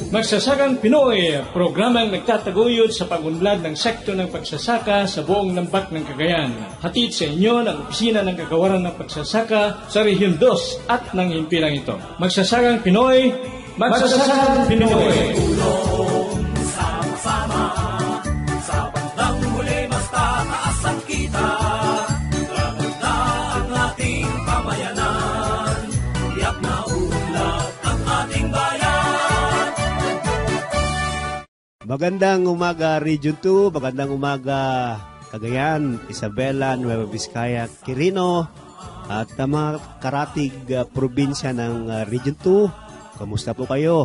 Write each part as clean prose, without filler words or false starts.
Magsasakang Pinoy, programang nagtataguyod sa pagunlad ng sekto ng pagsasaka sa buong lambak ng Cagayan. Hatid sa inyo ng Opisina ng Kagawaran ng Pagsasaka sa Rehiyon 2 at ng himpilang ito. Magsasakang Pinoy, Magsasakang Pinoy. Sama-sama, sa bandang huli mas tataas ang kita. Lagot na ang ating pamayanan, tiyak na ulap ang ating bayan. Magandang umaga Region 2, magandang umaga Cagayan, Isabela, Nueva Vizcaya, Quirino at mga karatig probinsya ng Region 2. Kamusta po kayo?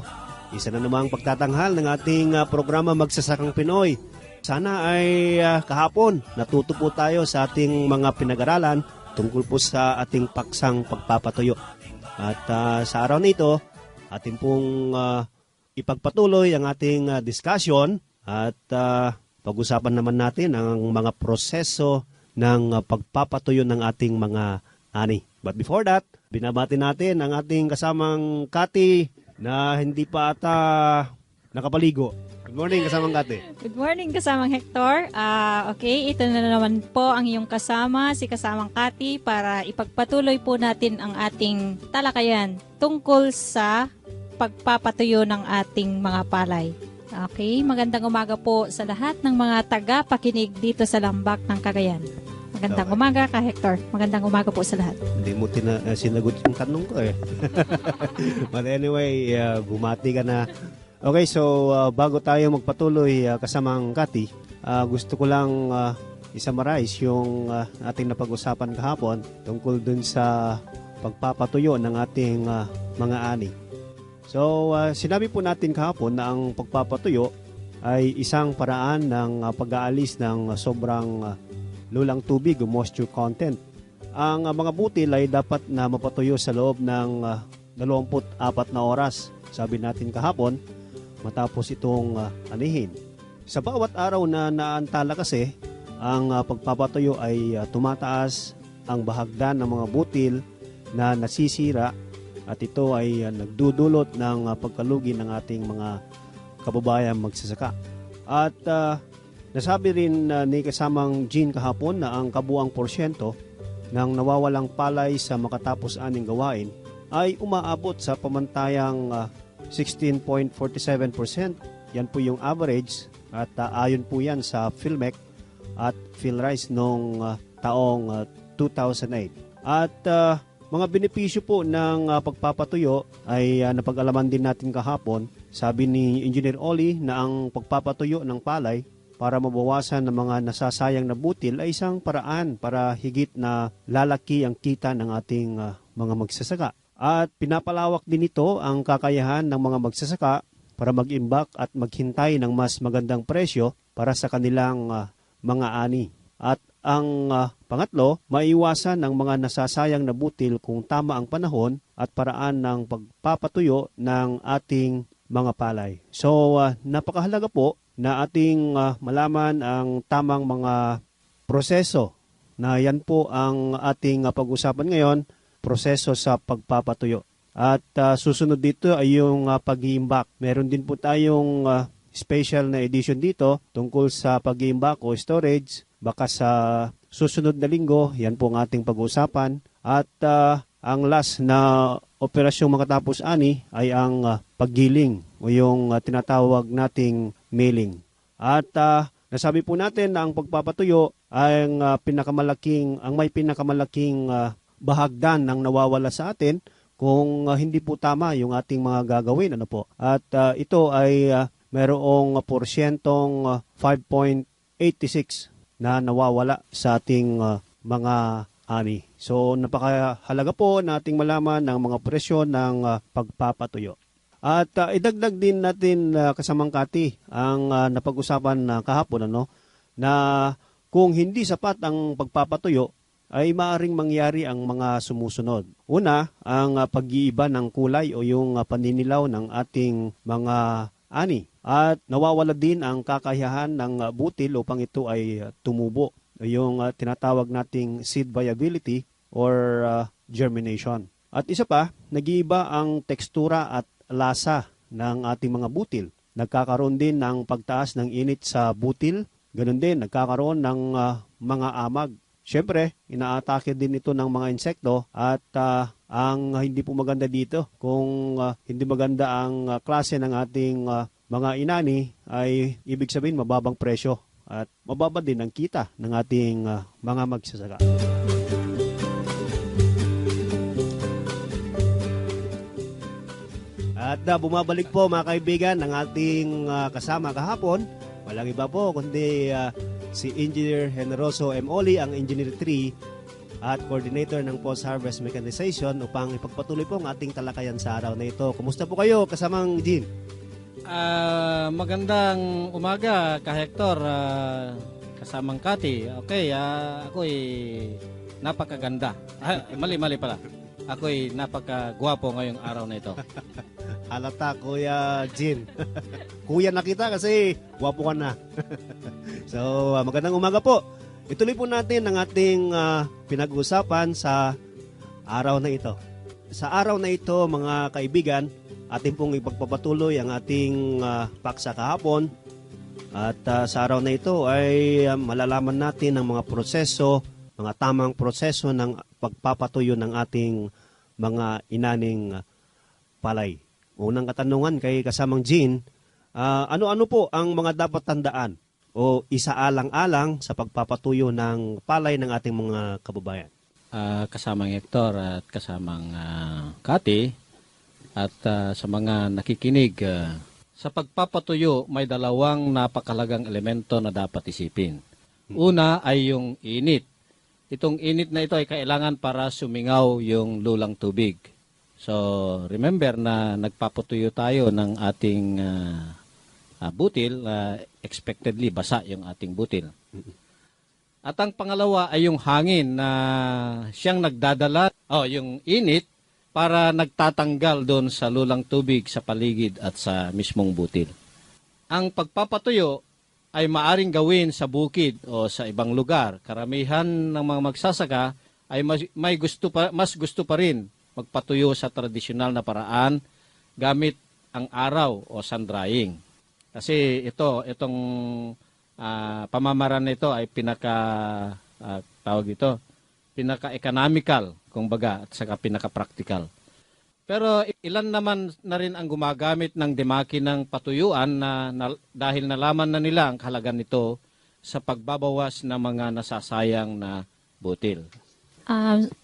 Isa na namang pagtatanghal ng ating programa Magsasakang Pinoy. Sana ay kahapon natuto po tayo sa ating mga pinag-aralan tungkol po sa ating paksang pagpapatuyo. At sa araw na ito, ating pong ipagpatuloy ang ating discussion at pag-usapan naman natin ang mga proseso ng pagpapatuyo ng ating mga ani. But before that, binabati natin ang ating kasamang Kati na hindi pa ata nakapaligo. Good morning, kasamang Kati. Good morning, kasamang Hector. Okay, ito na naman po ang iyong kasama, si kasamang Kati, para ipagpatuloy po natin ang ating talakayan tungkol sa pagpapatuyo ng ating mga palay. Okay, magandang umaga po sa lahat ng mga taga-pakinig dito sa Lambak ng Cagayan. Magandang umaga ka, Hector. Magandang umaga po sa lahat. Hindi mo sinagot yung tanong ko eh. But anyway, bumati ka na. Okay, so bago tayo magpatuloy kasamang Kati, gusto ko lang isummarize yung ating napag-usapan kahapon tungkol dun sa pagpapatuyo ng ating mga ani. So, sinabi po natin kahapon na ang pagpapatuyo ay isang paraan ng pag-aalis ng sobrang lulang tubig o moisture content. Ang mga butil ay dapat na mapatuyo sa loob ng 24 na oras, sabi natin kahapon, matapos itong anihin. Sa bawat araw na naantala kasi, ang pagpapatuyo ay tumataas ang bahagdan ng mga butil na nasisira at ito ay nagdudulot ng pagkalugi ng ating mga kababayan magsasaka. At nasabi rin ni kasamang Jean kahapon na ang kabuang porsyento ng nawawalang palay sa makatapos aning gawain ay umaabot sa pamantayang 16.47%. Yan po yung average at ayon po yan sa PhilMec at PhilRice noong taong 2008. At mga benepisyo po ng pagpapatuyo ay napag-alaman din natin kahapon. Sabi ni Engineer Oli na ang pagpapatuyo ng palay para mabawasan ng mga nasasayang na butil ay isang paraan para higit na lalaki ang kita ng ating mga magsasaka. At pinapalawak din ito ang kakayahan ng mga magsasaka para mag-imbak at maghintay ng mas magandang presyo para sa kanilang mga ani. At ang pangatlo, maiwasan ng mga nasasayang na butil kung tama ang panahon at paraan ng pagpapatuyo ng ating mga palay. So, napakahalaga po na ating malaman ang tamang mga proseso na yan po ang ating pag-usapan ngayon, proseso sa pagpapatuyo. At susunod dito ay yung pag-iimbak. Meron din po tayong special na edition dito tungkol sa pag-iimbak o storage. Baka sa susunod na linggo, yan po ang ating pag-uusapan. At ang last na operasyong makatapos ani ay ang paggiling o yung tinatawag nating mailing. At nasabi po natin na ang pagpapatuyo ay ang may pinakamalaking bahagdan ng nawawala sa atin kung hindi po tama yung ating mga gagawin. Ano po? At ito ay mayroong porsyentong 5.86 na nawawala sa ating mga ani. So, napakahalaga po nating malaman ng mga presyo ng pagpapatuyo. At idagdag din natin kasamang Kati ang napag-usapan kahapon na kung hindi sapat ang pagpapatuyo ay maaring mangyari ang mga sumusunod. Una, ang pag-iiba ng kulay o yung paninilaw ng ating mga ani. At nawawala din ang kakayahan ng butil upang ito ay tumubo. Yung tinatawag nating seed viability or germination. At isa pa, nag-iiba ang tekstura at lasa ng ating mga butil. Nagkakaroon din ng pagtaas ng init sa butil. Ganun din, nagkakaroon ng mga amag. Siyempre, inaatake din ito ng mga insekto at ang hindi po maganda dito, kung hindi maganda ang klase ng ating mga inani, ay ibig sabihin mababang presyo at mababa din ang kita ng ating mga magsasaka. At bumabalik po mga kaibigan ng ating kasama kahapon. Walang iba po kundi si Engineer Generoso M. Oli, ang Engineer 3 at Coordinator ng Post-Harvest Mechanization upang ipagpatuloy po ang ating talakayan sa araw na ito. Kumusta po kayo, kasamang Jean? Magandang umaga, ka-Hector, kasamang Kati. Okay, ako'y napakaganda. Mali pala. Ako'y napakagwapo ngayong araw na ito. Halata, Kuya Jean. Kuya na kita kasi gwapo ka na. So, magandang umaga po. Ituloy po natin ang ating pinag-uusapan sa araw na ito. Sa araw na ito, mga kaibigan, ating pong ipagpapatuloy ang ating paksa kahapon. At sa araw na ito ay malalaman natin ang mga proseso, mga tamang proseso ng pagpapatuyo ng ating mga inaning palay. Unang katanungan kay kasamang Jean, ano-ano po ang mga dapat tandaan o isaalang-alang sa pagpapatuyo ng palay ng ating mga kababayan? Kasamang Hector at kasamang Kati at sa mga nakikinig, sa pagpapatuyo may dalawang napakalagang elemento na dapat isipin. Una ay yung init. Itong init na ito ay kailangan para sumingaw yung lulang tubig. So, remember na nagpapatuyo tayo ng ating butil, expectedly basa yung ating butil. At ang pangalawa ay yung hangin na siyang nagdadala, yung init, para nagtatanggal doon sa lulang tubig sa paligid at sa mismong butil. Ang pagpapatuyo ay maaring gawin sa bukid o sa ibang lugar. Karamihan ng mga magsasaka ay mas gusto pa rin magpatuyo sa tradisyonal na paraan gamit ang araw o sun drying. Kasi itong pamamaraan nito ay pinaka-economical, kumbaga, at saka pinaka-practical. Pero ilan naman na rin ang gumagamit ng dimaki ng patuyuan dahil nalaman na nila ang kahalagan nito sa pagbabawas ng mga nasasayang na butil.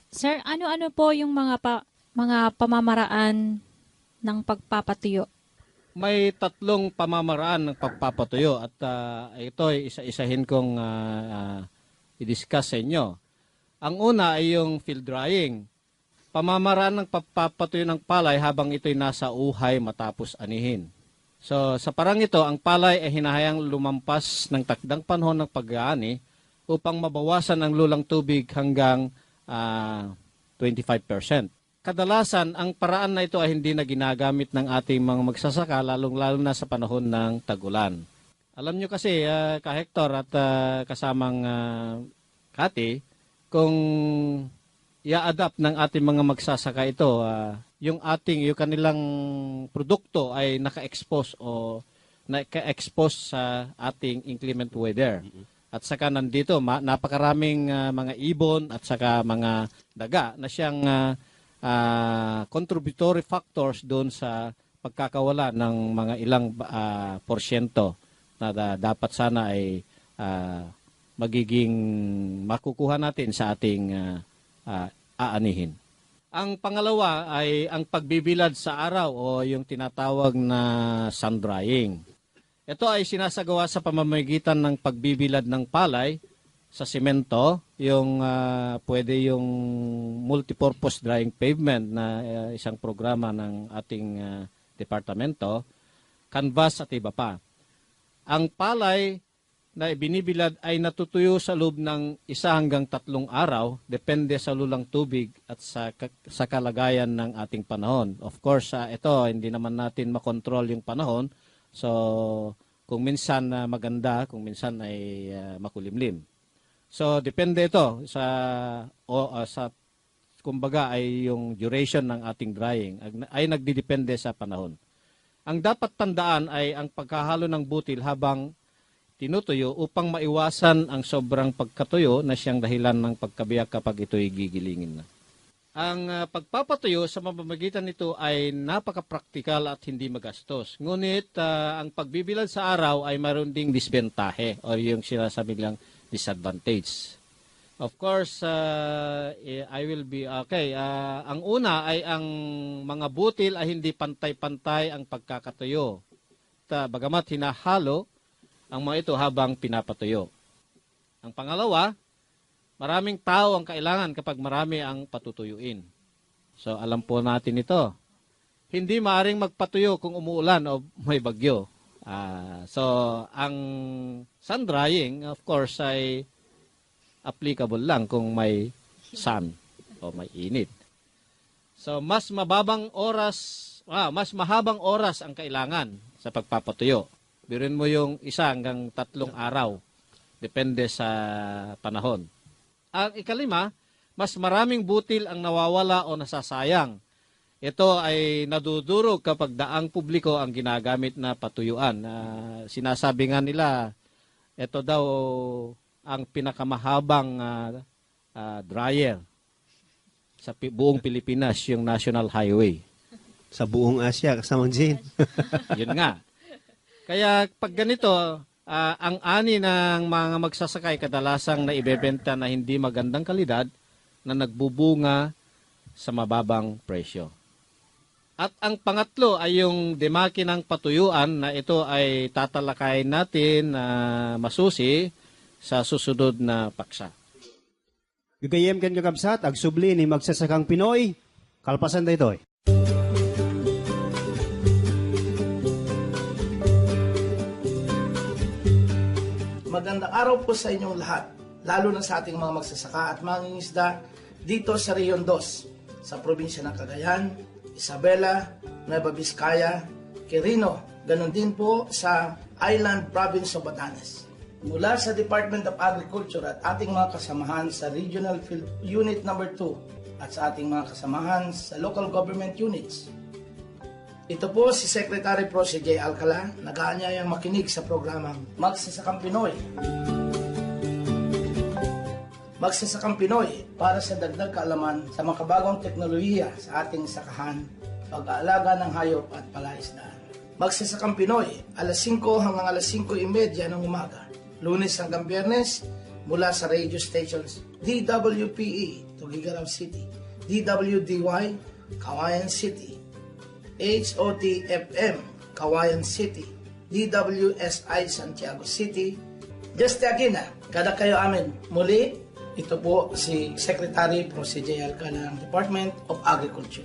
Sir, ano-ano po yung mga pamamaraan ng pagpapatuyo? May tatlong pamamaraan ng pagpapatuyo at ito ay isa-isahin kong i-discuss sa inyo. Ang una ay yung field drying. Pamamaraan ng pagpapatuyo ng palay habang ito'y nasa uhay matapos anihin. So sa parang ito, ang palay ay hinahayang lumampas ng takdang panahon ng pag-aani upang mabawasan ang lulang tubig hanggang 25%. Kadalasan, ang paraan na ito ay hindi na ginagamit ng ating mga magsasaka, lalong-lalo na sa panahon ng tag-ulan. Alam nyo kasi, ka-Hector at kasamang Kati, kung i-adapt ng ating mga magsasaka ito, yung kanilang produkto ay naka-expose sa ating inclement weather. At saka nandito, napakaraming mga ibon at saka mga daga na siyang contributory factors doon sa pagkakawala ng mga ilang porsyento na dapat sana ay magiging makukuha natin sa ating aanihin. Ang pangalawa ay ang pagbibilad sa araw o yung tinatawag na sun drying. Ito ay sinasagawa sa pamamagitan ng pagbibilad ng palay sa semento, yung pwede yung multipurpose drying pavement na isang programa ng ating departamento, canvas at iba pa. Ang palay na binibilad ay natutuyo sa loob ng 1 hanggang 3 araw, depende sa lulang tubig at sa kalagayan ng ating panahon. Of course, ito hindi naman natin makontrol yung panahon, so kung minsan maganda, kung minsan ay makulimlim. So depende ito sa kumbaga ay yung duration ng ating drying ay nagdidepende sa panahon. Ang dapat tandaan ay ang pagkahalo ng butil habang tinutuyo upang maiwasan ang sobrang pagkatuyo na siyang dahilan ng pagkabiyak kapag ito'y gigilingin na. Ang pagpapatuyo sa mamamagitan nito ay napaka-praktikal at hindi magastos. Ngunit ang pagbibilad sa araw ay mayroon ding disbentahe o yung sinasabi nilang disadvantage. Of course, I will be okay. Ang una ay ang mga butil ay hindi pantay-pantay ang pagkakatuyo. Bagamat hinahalo ang mga ito habang pinapatuyo. Ang pangalawa, maraming tao ang kailangan kapag marami ang patutuyuin. So alam po natin ito. Hindi maaring magpatuyo kung umuulan o may bagyo. So ang sun drying, of course, ay applicable lang kung may sun o may init. So mas mahabang oras ang kailangan sa pagpapatuyo. Biruin mo yung 1 hanggang 3 araw. Depende sa panahon. Ang ikalima, mas maraming butil ang nawawala o nasasayang. Ito ay nadudurog kapag daang publiko ang ginagamit na patuyuan. Sinasabi nga nila, ito daw ang pinakamahabang dryer sa buong Pilipinas, yung National Highway. Sa buong Asia, kasamang Jane. Yun nga. Kaya pag ganito, ang ani ng mga magsasakay kadalasang naibebenta na hindi magandang kalidad na nagbubunga sa mababang presyo. At ang pangatlo ay yung demakinang patuyuan na ito ay tatalakayin natin na masusi sa susunod na paksa. Gagayem kan kakabsat, agsubli ni magsasakang Pinoy, kalpasan da ito. Magandang araw po sa inyong lahat, lalo na sa ating mga magsasaka at mangingisda dito sa Region 2, sa probinsya ng Cagayan, Isabela, Nueva Vizcaya, Quirino, ganun din po sa Island Province of Batanes. Mula sa Department of Agriculture at ating mga kasamahan sa Regional Field Unit No. 2 at sa ating mga kasamahan sa Local Government Units. Ito po si Secretary Pro si J. Alcala, nag-aanyayang makinig sa programang Magsasakang Pinoy. Magsasakang Pinoy para sa dagdag kaalaman sa makabagong teknolohiya sa ating sakahan, pag-aalaga ng hayop at palaisdaan. Magsasakang Pinoy, alas 5 hanggang alas 5:30 ng umaga. Lunes hanggang Biyernes, mula sa radio stations DWPE, Tuguegarao City, DWDY, Kawayan City, HOTFM, Kawayan City, DWSI, Santiago City. Just Aquina, kada kayo amin. Muli, ito po si Secretary Pro si J. Alcala ng Department of Agriculture.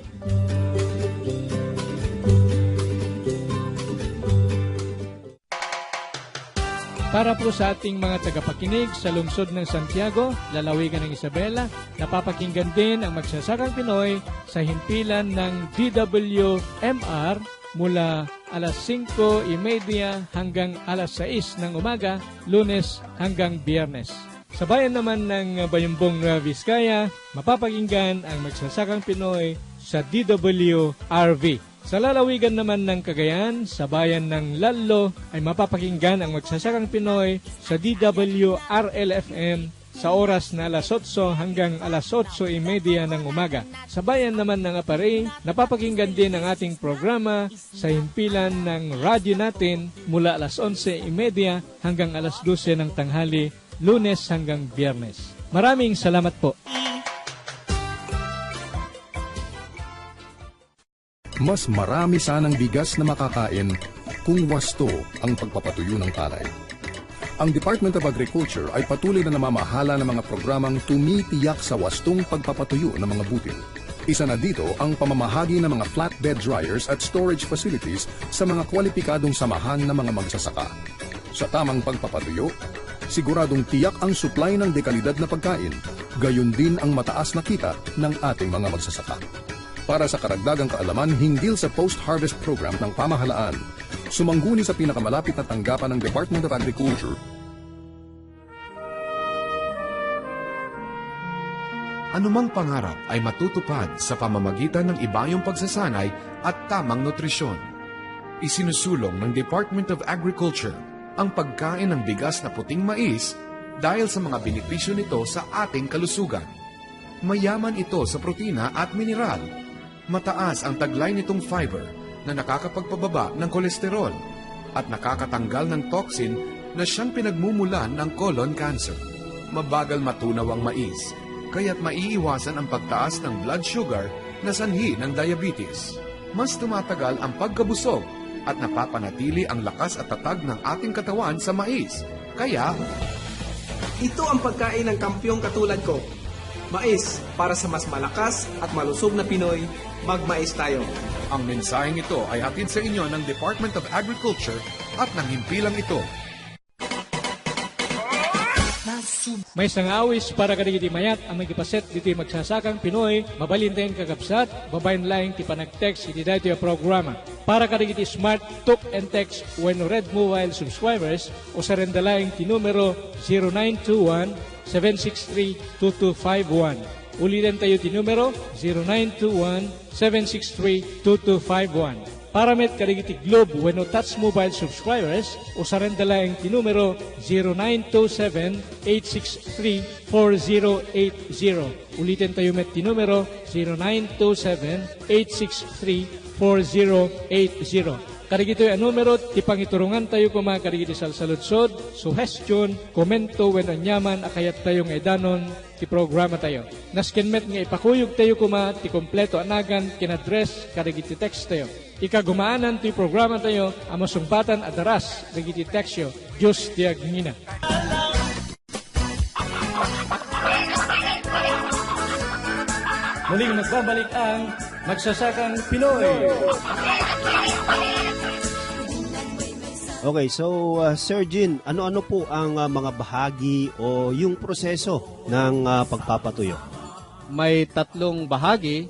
Para po sa ating mga tagapakinig sa lungsod ng Santiago, lalawigan ng Isabela, napapakinggan din ang Magsasakang Pinoy sa himpilan ng DWMR mula alas 5:30 hanggang alas 6 ng umaga, Lunes hanggang Biyernes. Sa bayan naman ng Bayumbong Nueva Vizcaya, mapapakinggan ang Magsasakang Pinoy sa DWRV. Sa lalawigan naman ng Cagayan, sa bayan ng Lallo, ay mapapakinggan ang Magsasakang Pinoy sa DWRL-FM sa oras na alas 8 hanggang alas 8:30 ng umaga. Sa bayan naman ng Aparay, napapakinggan din ang ating programa sa himpilan ng radyo natin mula alas 11:30 hanggang alas 12 ng tanghali, Lunes hanggang Biyernes. Maraming salamat po. Mas marami sanang bigas na makakain kung wasto ang pagpapatuyo ng palay. Ang Department of Agriculture ay patuloy na namamahala ng mga programang tumitiyak sa wastong pagpapatuyo ng mga butil. Isa na dito ang pamamahagi ng mga flatbed dryers at storage facilities sa mga kwalipikadong samahan ng mga magsasaka. Sa tamang pagpapatuyo, siguradong tiyak ang supply ng dekalidad na pagkain, gayon din ang mataas na kita ng ating mga magsasaka. Para sa karagdagang kaalaman hinggil sa post-harvest program ng pamahalaan, sumangguni sa pinakamalapit na tanggapan ng Department of Agriculture. Anumang pangarap ay matutupad sa pamamagitan ng ibayong pagsasanay at tamang nutrisyon. Isinusulong ng Department of Agriculture ang pagkain ng bigas na puting mais dahil sa mga benepisyo nito sa ating kalusugan. Mayaman ito sa protina at mineral. Mataas ang taglay nitong fiber na nakakapagpababa ng kolesterol at nakakatanggal ng toxin na siyang pinagmumulan ng colon cancer. Mabagal matunaw ang mais, kaya't maiiwasan ang pagtaas ng blood sugar na sanhi ng diabetes. Mas tumatagal ang pagkabusog at napapanatili ang lakas at tatag ng ating katawan sa mais. Kaya, ito ang pagkain ng kampyong katulad ko. Mais, para sa mas malakas at malusog na Pinoy, magmais tayo. ang mensaheng ito ay hatid sa inyo ng Department of Agriculture at ng himpilang ito. May sangawis para kadigiti mayat ang magipaset diti magsasakang Pinoy, mabalintayin kagapsat, babayin laing ti panag-text iti dito yung programa. Para kadigiti smart talk and text when red mobile subscribers o sa rendalaing ti numero 0921-763-2251. Ulitin tayo ti numero 0921-763-2251. Para met kadigiti Globe when no touch mobile subscribers o sa rendalaing ti numero 0927-863-4080. Ulitin tayo met ti numero 0927-863-4080. Karigito yung numero, tipangiturungan tayo kuma karigiti salsaludsod, suggestion, komento, when anyaman, akayat tayong edanon, ti programa tayo. Naskenmet nga ipakuyog tayo kuma, ti kompleto anagan, kinadress, karigiti text tayo. Ikagumaanan ti programa tayo, amasumpatan adaras, karigiti text yo, Diyos tiag ngina. Muling nagbabalik ang Magsasakang Pinoy. Okay, so Sir Jean, ano-ano po ang mga bahagi o yung proseso ng pagpapatuyo? May tatlong bahagi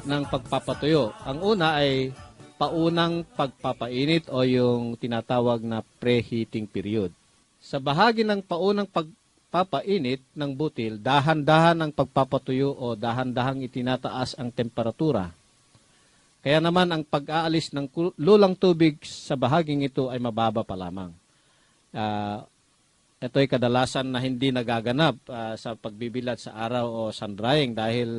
ng pagpapatuyo. Ang una ay paunang pagpapainit o yung tinatawag na preheating period. Sa bahagi ng paunang pagpapainit ng butil, dahan-dahan ang pagpapatuyo o dahan-dahang itinataas ang temperatura. Kaya naman ang pag-aalis ng lulang tubig sa bahaging ito ay mababa pa lamang. Ito ay kadalasan na hindi nagaganap sa pagbibilad sa araw o sun drying dahil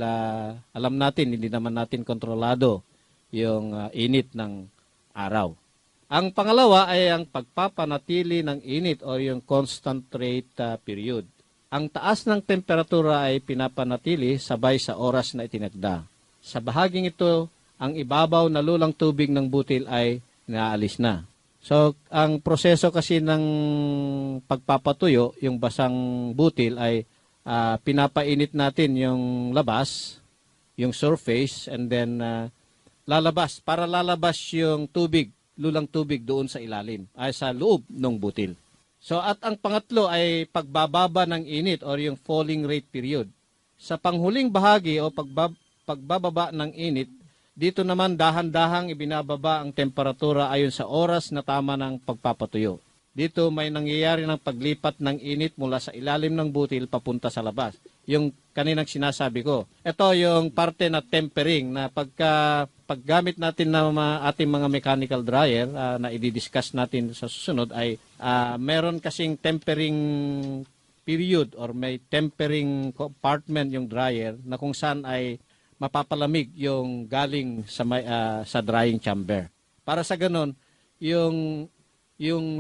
alam natin, hindi naman natin kontrolado yung init ng araw. Ang pangalawa ay ang pagpapanatili ng init o yung constant rate period. Ang taas ng temperatura ay pinapanatili sabay sa oras na itinagda. Sa bahaging ito, ang ibabaw na lulang tubig ng butil ay naalis na. So, ang proseso kasi ng pagpapatuyo, yung basang butil ay pinapainit natin yung labas, yung surface, and then lalabas yung tubig, lulang tubig doon sa ilalim, ay sa loob ng butil. So, at ang pangatlo ay pagbababa ng init or yung falling rate period. Sa panghuling bahagi o pagbababa ng init, dito naman dahan-dahang ibinababa ang temperatura ayon sa oras na tama ng pagpapatuyo. Dito may nangyayari ng paglipat ng init mula sa ilalim ng butil papunta sa labas. Yung kaninang sinasabi ko. Ito yung parte na tempering na paggamit natin ng ating mga mechanical dryer na i-discuss natin sa susunod ay meron kasing tempering period or may tempering compartment yung dryer na kung saan ay mapapalamig yung galing sa drying chamber. Para sa ganun, yung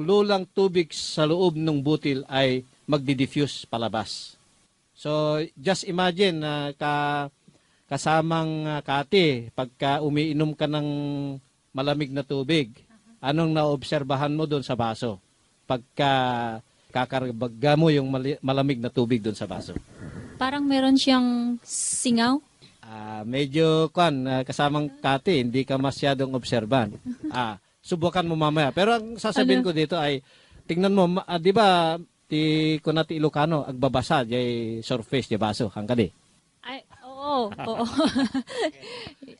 lulang tubig sa loob ng butil ay magdi-diffuse palabas. So, just imagine na kasamang Kati, pagka umiinom ka ng malamig na tubig, anong naobserbahan mo doon sa baso? Pagka kakarbaga mo yung malamig na tubig doon sa baso. Parang meron siyang singaw. Medyo kasamang Kati, hindi ka masyadong obserban. Subukan mo mamaya. Pero ang sasabihin ko dito ay, tingnan mo, di ba, kung nati Ilocano, agbabasa, jay surface, jay baso, hangkadi. Ay, oo.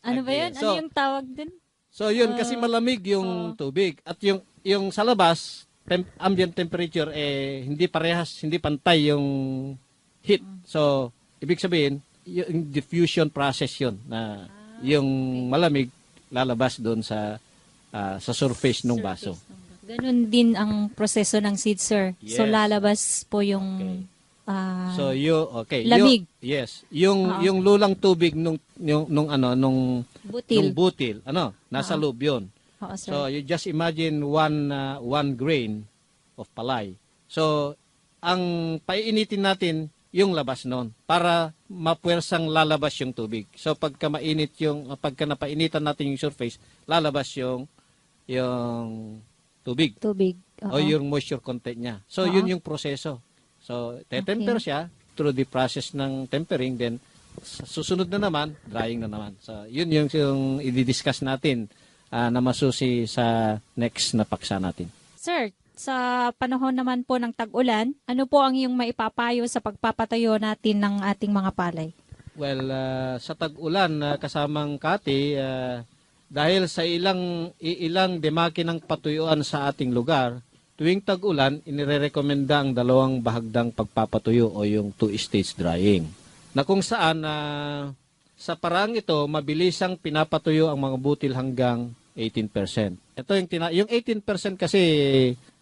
Ano ba yun? Ano yung tawag din? So yun, kasi malamig yung tubig. At yung sa labas, ambient temperature, hindi parehas, hindi pantay yung heat. So, ibig sabihin, yung diffusion process yun na yung malamig lalabas doon sa sa surface ng baso. Ganun din ang proseso ng seed, sir. So, Yes. lalabas po yung So lamig. Yung lulang tubig nung Butil. butil, nasa loob 'yon. Oo, sir. So you just imagine one grain of palay. So ang paiinitin natin yung labas noon para mapuwersang lalabas yung tubig. So pagka napainitan natin yung surface, lalabas yung tubig Tubig. o yung moisture content niya. So yun yung proseso. So tetemper siya through the process ng tempering, then susunod na naman, drying na naman. So yun yung i-discuss natin na masusi sa next na paksa natin. Sir, sa panahon naman po ng tag-ulan, ano po ang iyong maipapayo sa pagpapatayo natin ng ating mga palay? Well, sa tag-ulan, kasamang Kati, dahil sa ilang demaki ng patuyuan sa ating lugar, tuwing tag-ulan, inirekomenda ang 2 bahagdang pagpapatuyo o yung 2-stage drying. Na kung saan, sa parang ito, mabilisang pinapatuyo ang mga butil hanggang 18%. Ito yung 18% kasi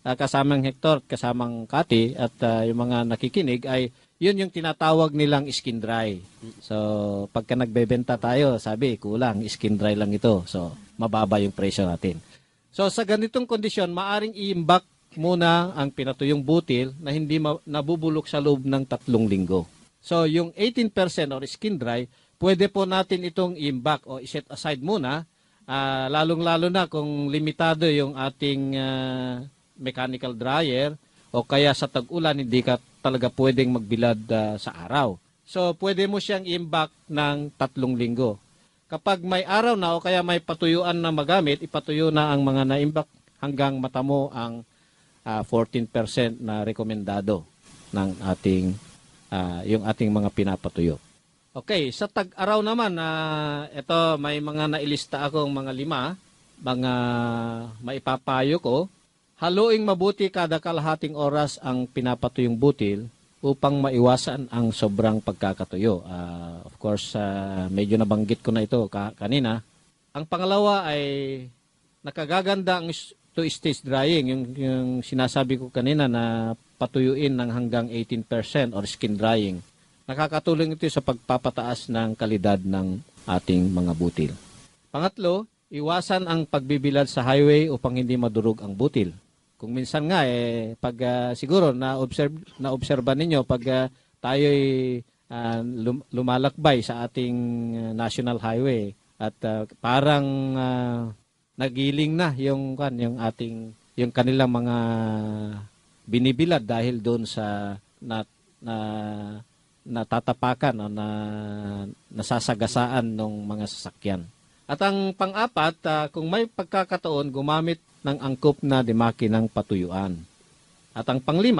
kasamang Hector, kasamang Kati, at yung mga nakikinig ay yun yung tinatawag nilang skin dry. So, pagka nagbebenta tayo, sabi, kulang, skin dry lang ito. So, mababa yung presyo natin. So, sa ganitong kondisyon, maaring iimbak muna ang pinatuyong butil na hindi nabubulok sa loob ng 3 linggo. So, yung 18% or skin dry, pwede po natin itong iimbak o iset aside muna, lalong-lalo na kung limitado yung ating mechanical dryer o kaya sa tag-ulan hindi ka talaga pwedeng magbilad sa araw. So, pwede mo siyang iimbak ng 3 linggo. Kapag may araw na o kaya may patuyuan na magamit, ipatuyo na ang mga naimbak hanggang matamo ang 14% na rekomendado ng yung ating mga pinapatuyo. Okay, sa tag-araw naman, ito may mga nailista akong mga 5, mga maipapayo ko. Haluing mabuti kada kalahating oras ang pinapatuyong butil upang maiwasan ang sobrang pagkakatuyo. Of course, medyo nabanggit ko na ito kanina. Ang pangalawa ay nakagaganda ang 2-stage drying, yung sinasabi ko kanina na patuyuin ng hanggang 18% or skin drying. Nakakatulong ito sa pagpapataas ng kalidad ng ating mga butil. Pangatlo, iwasan ang pagbibilad sa highway upang hindi madurog ang butil. Kung minsan nga, pag siguro na-obserban ninyo, pag tayo'y lumalakbay sa ating national highway at parang nagiling na yung kanilang mga binibilad dahil doon sa natatapakan o nasasagasaan ng mga sasakyan. At ang pang-apat, kung may pagkakataon, gumamit ng angkop na demaki ng patuyuan. At ang pang-5,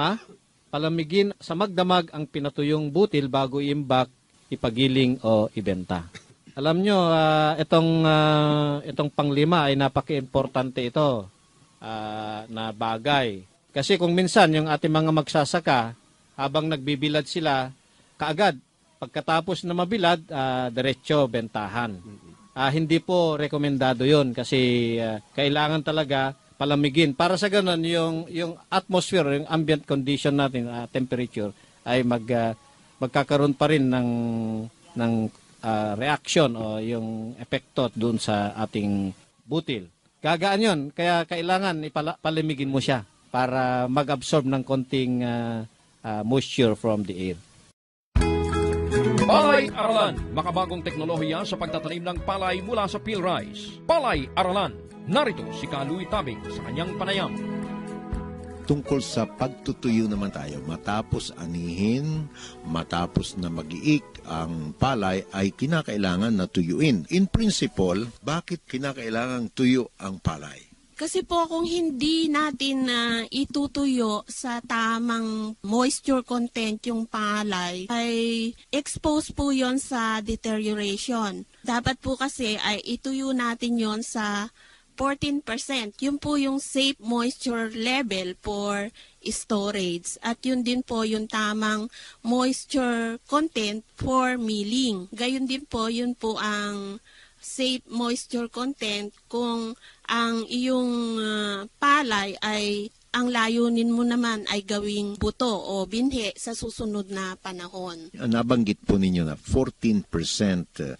palamigin sa magdamag ang pinatuyong butil bago iimbak, ipagiling o ibenta. Alam nyo, itong pang-5 ay napaka-importante ito na bagay. Kasi kung minsan yung ating mga magsasaka, habang nagbibilad sila, kaagad, pagkatapos na mabilad, diretso bentahan. Hindi po rekomendado yon kasi kailangan talaga palamigin. Para sa ganun, yung atmosphere, yung ambient condition natin, temperature, ay magkakaroon pa rin ng reaction o yung epekto dun sa ating butil. Gagaan yon, kaya kailangan palamigin mo siya para mag-absorb ng konting moisture from the air. Palay Aralan, makabagong teknolohiya sa pagtatanim ng palay mula sa peel rice. Palay Aralan, narito si Kaluy Tabing sa kanyang panayam. Tungkol sa pagtutuyo naman tayo, matapos anihin, matapos na mag-iik ang palay ay kinakailangan na tuyuin. In principle, bakit kinakailangan tuyo ang palay? Kasi po kung hindi natin itutuyo sa tamang moisture content yung palay, ay expose po yon sa deterioration. Dapat po kasi ay ituyo natin yon sa 14%. Yun po yung safe moisture level for storage. At yun din po yung tamang moisture content for milling. Gayun din po, yun po ang safe moisture content kung ang iyong palay ay ang layunin mo naman ay gawing buto o binhi sa susunod na panahon. Nabanggit po ninyo na 14%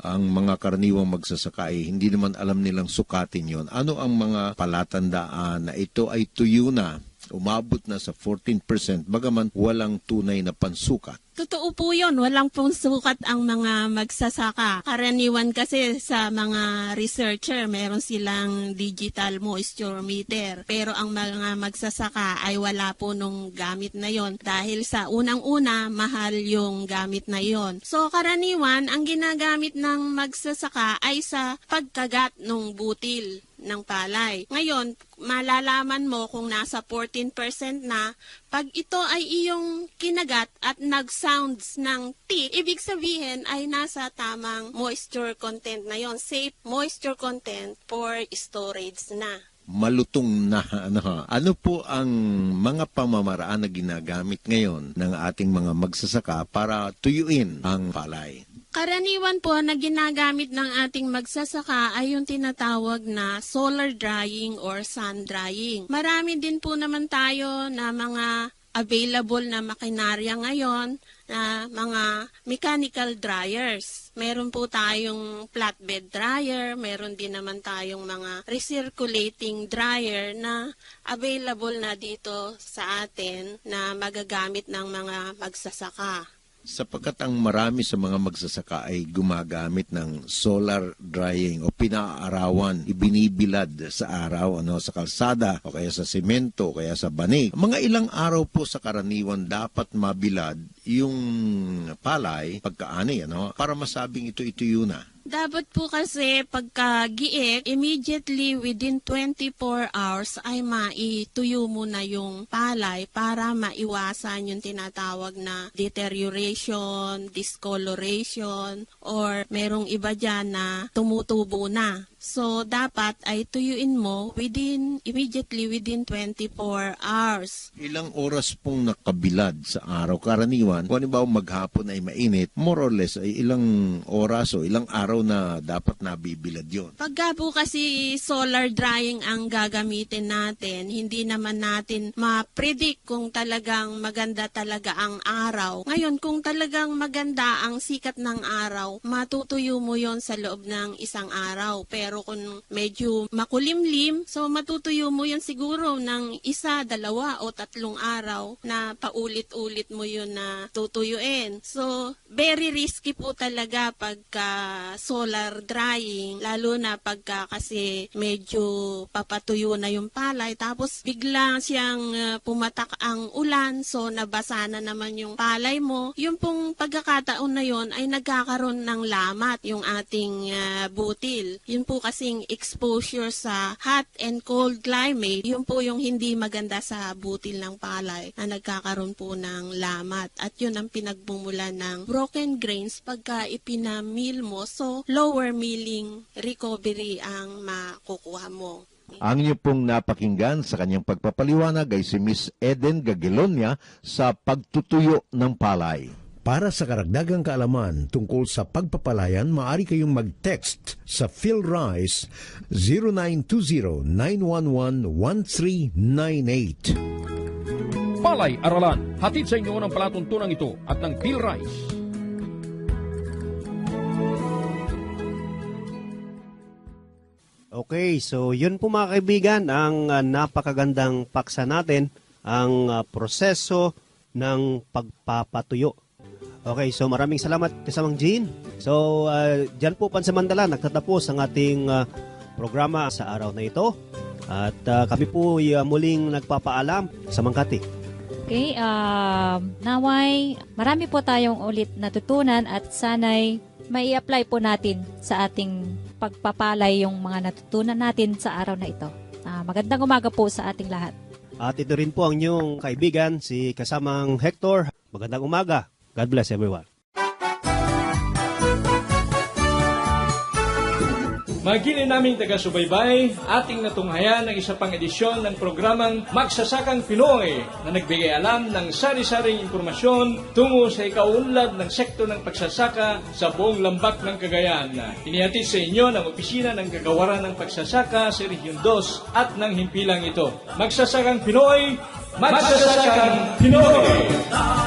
ang mga karaniwang magsasaka ay hindi naman alam nilang sukatin yon. Ano ang mga palatandaan na ito ay tuyo na, umabot na sa 14%, bagaman walang tunay na pansukat? Totoo po yun. Walang pong sukat ang mga magsasaka. Karaniwan kasi sa mga researcher, meron silang digital moisture meter. Pero ang mga magsasaka ay wala po nung gamit na yon dahil sa unang-una, mahal yung gamit na yon. So karaniwan, ang ginagamit ng magsasaka ay sa pagkagat ng butil ng palay. Ngayon, malalaman mo kung nasa 14% na pag ito ay iyong kinagat at nag-sounds ng tick, ibig sabihin ay nasa tamang moisture content na yon, safe moisture content for storage na. Malutong na ano po ang mga pamamaraan na ginagamit ngayon ng ating mga magsasaka para tuyuin ang palay? Karaniwan po na ginagamit ng ating magsasaka ay yung tinatawag na solar drying or sun drying. Marami din po naman tayo na mga available na makinarya ngayon na mga mechanical dryers. Meron po tayong flatbed dryer, meron din naman tayong mga recirculating dryer na available na dito sa atin na magagamit ng mga magsasaka. Sapagkat ang marami sa mga magsasaka ay gumagamit ng solar drying o pinaarawan, ibinibilad sa araw, sa kalsada o kaya sa semento o kaya sa banig. Mga ilang araw po sa karaniwan dapat mabilad yung palay pagkaani, para masabing ito-ituyo na. Dapat po kasi pagka-giik, immediately within 24 hours ay maituyo mo na yung palay para maiwasan yung tinatawag na deterioration, discoloration, or merong iba dyan na tumutubo na. So, dapat ay tuyuin mo immediately within 24 hours. Ilang oras pong nakabilad sa araw karaniwan? Kung halimbawa maghapon ay mainit, more or less ay ilang oras o ilang araw na dapat nabibilad yon? Pagka po kasi solar drying ang gagamitin natin, hindi naman natin ma-predict kung talagang maganda talaga ang araw. Ngayon, kung talagang maganda ang sikat ng araw, matutuyo mo yon sa loob ng isang araw. Pero kung medyo makulimlim, so matutuyo mo yun siguro ng 1, 2 o 3 araw na paulit-ulit mo yun na tutuyuin. So, very risky po talaga pagka solar drying, lalo na pagka kasi medyo papatuyo na yung palay, tapos biglang siyang pumatak ang ulan, so nabasa na naman yung palay mo. Yung pong pagkakataon na yun ay nagkakaroon ng lamat yung ating butil. Yun po kasing exposure sa hot and cold climate, yun po yung hindi maganda sa butil ng palay na nagkakaroon po ng lamat. At yun ang pinagbumulan ng broken grains pagka ipinamil mo. So, lower milling recovery ang makukuha mo. Ang inyo pong napakinggan sa kanyang pagpapaliwanag ay si Miss Eden Gagilonia sa pagtutuyo ng palay. Para sa karagdagang kaalaman tungkol sa pagpapalayan, maaari kayong mag-text sa PhilRice 0920-911-1398. Palay Aralan, hatid sa inyo ng palatuntunan ito at ng PhilRice. Okay, so yun po mga kaibigan, ang napakagandang paksa natin, ang proseso ng pagpapatuyo. Okay, so maraming salamat kasamang Jean. So, dyan po pansamantala, nagtatapos ang ating programa sa araw na ito. At kami po muling nagpapaalam sa Mangkati. Okay, naway, marami po tayong ulit natutunan at sana'y may apply po natin sa ating pagpapalay yung mga natutunan natin sa araw na ito. Magandang umaga po sa ating lahat. At ito rin po ang inyong kaibigan, si kasamang Hector. Magandang umaga. God bless everyone. Magili naming taga-subaybay, ating natunghayan ang isa pang edisyon ng programang Magsasakang Pinoy na nagbigay alam ng sari-saring impormasyon tungo sa ikaunlad ng sektor ng pagsasaka sa buong lambak ng Cagayan. Inihatid sa inyo ng Opisina ng Kagawaran ng Pagsasaka sa Region 2 at ng himpilang ito. Magsasakang Pinoy, Magsasakang Pinoy!